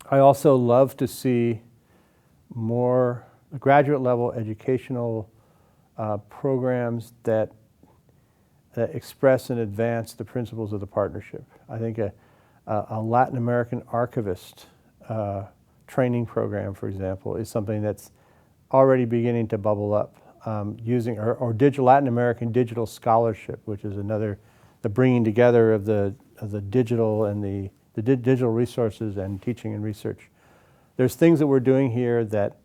I also love to see more graduate level educational programs that express and advance the principles of the partnership. I think a Latin American archivist training program, for example, is something that's already beginning to bubble up. Using Latin American digital scholarship, which is another, the bringing together of the digital and the digital resources and teaching and research. There's things that we're doing here that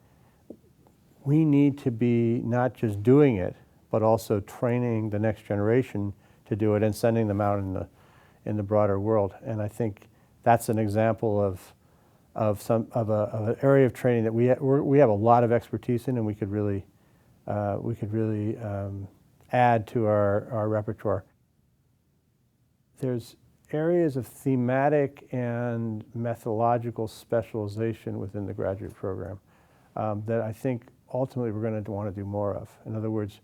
we need to be not just doing it, but also training the next generation to do it and sending them out in the broader world. And I think that's an example of an area of training that we have a lot of expertise in, and we could really add to our repertoire. There's areas of thematic and methodological specialization within the graduate program that I think ultimately we're going to want to do more of. In other words,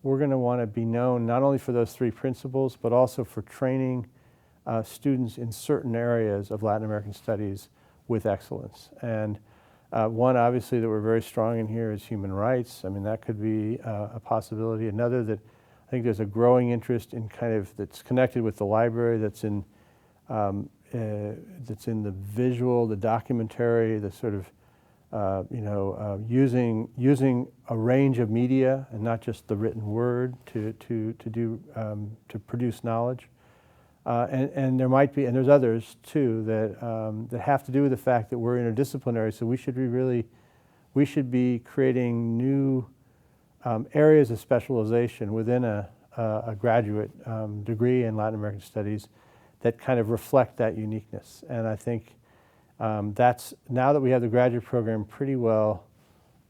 we're going to want to be known not only for those three principles, but also for training students in certain areas of Latin American studies with excellence. And one, obviously, that we're very strong in here is human rights. I mean, that could be a possibility. Another that I think there's a growing interest in that's connected with the library, that's in the visual, the documentary, the sort of using a range of media and not just the written word to produce knowledge. And there might be, and there's others too that have to do with the fact that we're interdisciplinary. So we should be creating new areas of specialization within a graduate degree in Latin American Studies that kind of reflect that uniqueness. And I think that's, now that we have the graduate program pretty well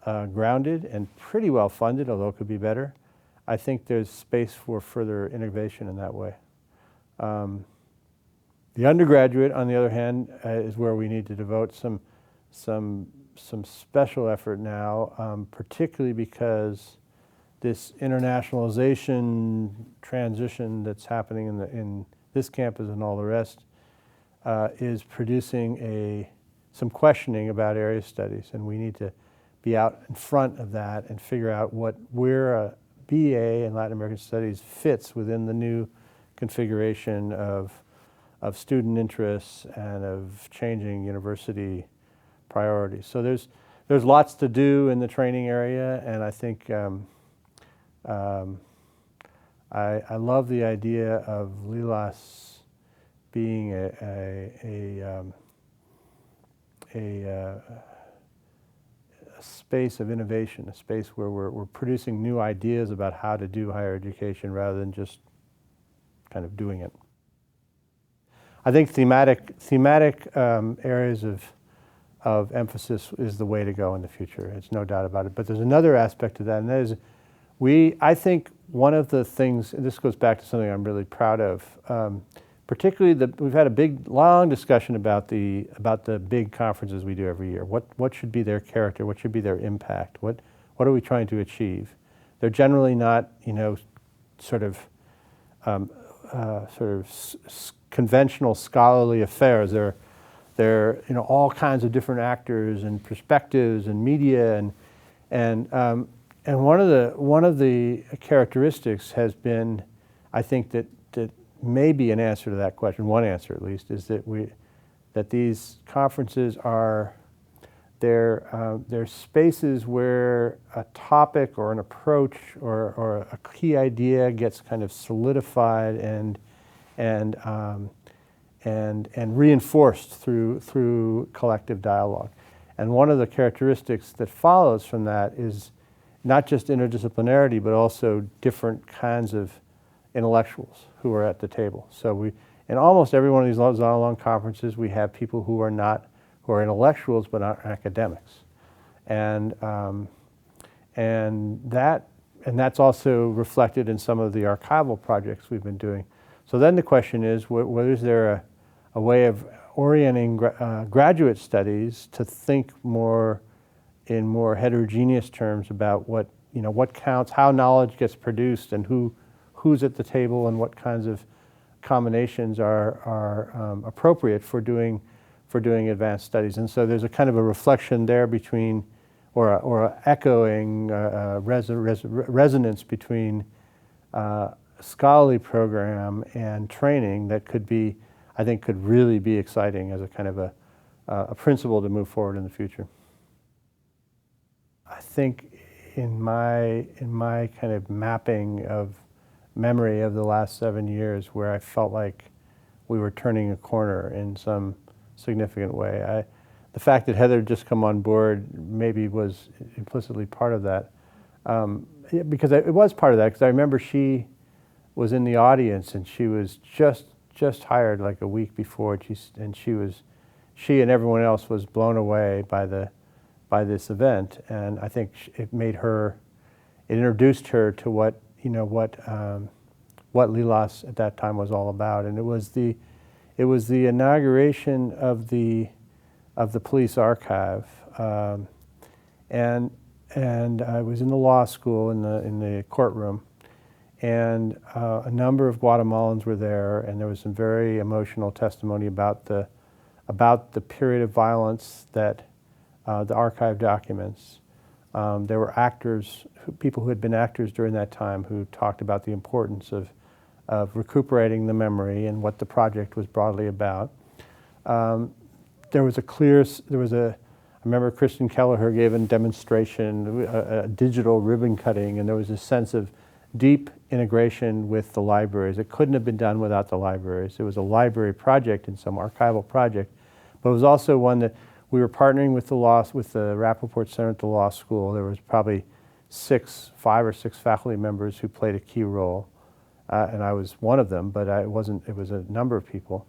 grounded and pretty well funded, although it could be better, I think there's space for further innovation in that way. The undergraduate, on the other hand, is where we need to devote some special effort now, particularly because this internationalization transition that's happening in this campus and all the rest is producing some questioning about area studies, and we need to be out in front of that and figure out where a BA in Latin American Studies fits within the new configuration of student interests and of changing university priorities. So there's lots to do in the training area, and I think I love the idea of Lilas being a space of innovation, a space where we're producing new ideas about how to do higher education rather than just kind of doing it. I think thematic areas of emphasis is the way to go in the future. It's no doubt about it. But there's another aspect to that, and that is I think one of the things, and this goes back to something I'm really proud of, particularly we've had a long discussion about the big conferences we do every year. What should be their character? What should be their impact? What are we trying to achieve? They're generally not, sort of conventional scholarly affairs. They're all kinds of different actors and perspectives and media and one of the characteristics has been, I think that may be an answer to that question. One answer, at least, is that these conferences they're spaces where a topic or an approach or a key idea gets kind of solidified and reinforced through collective dialogue. And one of the characteristics that follows from that is not just interdisciplinarity, but also different kinds of intellectuals who are at the table. So in almost every one of these Zonalong conferences, we have people who are intellectuals but aren't academics, and that's also reflected in some of the archival projects we've been doing. So then the question is, whether is there a way of orienting graduate studies to think in more heterogeneous terms about what counts, how knowledge gets produced, and who's at the table, and what kinds of combinations are appropriate for doing for doing advanced studies. And so there's a kind of a reflection there between, or a echoing resonance between scholarly program and training that could be, I think, could really be exciting as a kind of a principle to move forward in the future. I think in my kind of mapping of memory of the last 7 years, where I felt like we were turning a corner in some significant way. The fact that Heather had just come on board maybe was implicitly part of that, because it was part of that, because I remember she was in the audience and she was just hired like a week before, and she and everyone else was blown away by this event, and I think it introduced her to what Lilas at that time was all about, and it was the inauguration of the police archive, and I was in the law school in the courtroom, and a number of Guatemalans were there, and there was some very emotional testimony about the period of violence that the archive documents. There were actors, people who had been actors during that time, who talked about the importance of recuperating the memory and what the project was broadly about. I remember Kristen Kelleher gave a demonstration, a digital ribbon cutting, and there was a sense of deep integration with the libraries. It couldn't have been done without the libraries. It was a library project and some archival project, but it was also one that we were partnering with the Rappaport Center at the law school. There was probably 5 or 6 faculty members who played a key role, and I was one of them, but it was a number of people,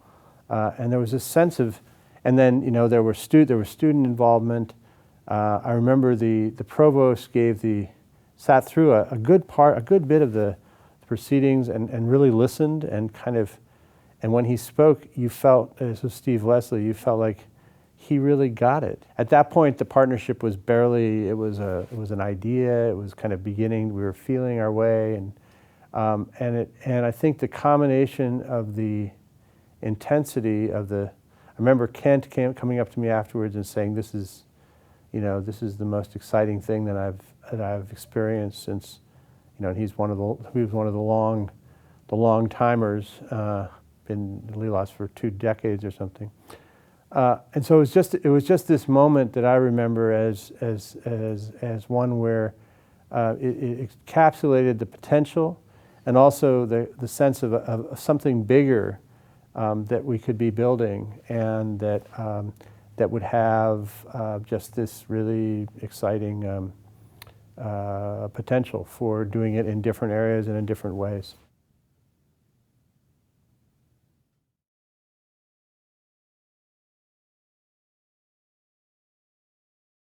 and there was a sense of. And then, there was student involvement. I remember the provost sat through a good bit of the proceedings and really listened, and and when he spoke, you felt, this was Steve Leslie, you felt like he really got it. At that point, the partnership was barely, it was an idea, it was kind of beginning, we were feeling our way, and I think the combination of the intensity of I remember Kent coming up to me afterwards and saying, "This is the most exciting thing that I've experienced since," and he was one of the long timers, been in Lilas for 2 decades or something, and so it was just this moment that I remember as one where it encapsulated the potential and also the sense of something bigger. That we could be building, and that would have just this really exciting potential for doing it in different areas and in different ways.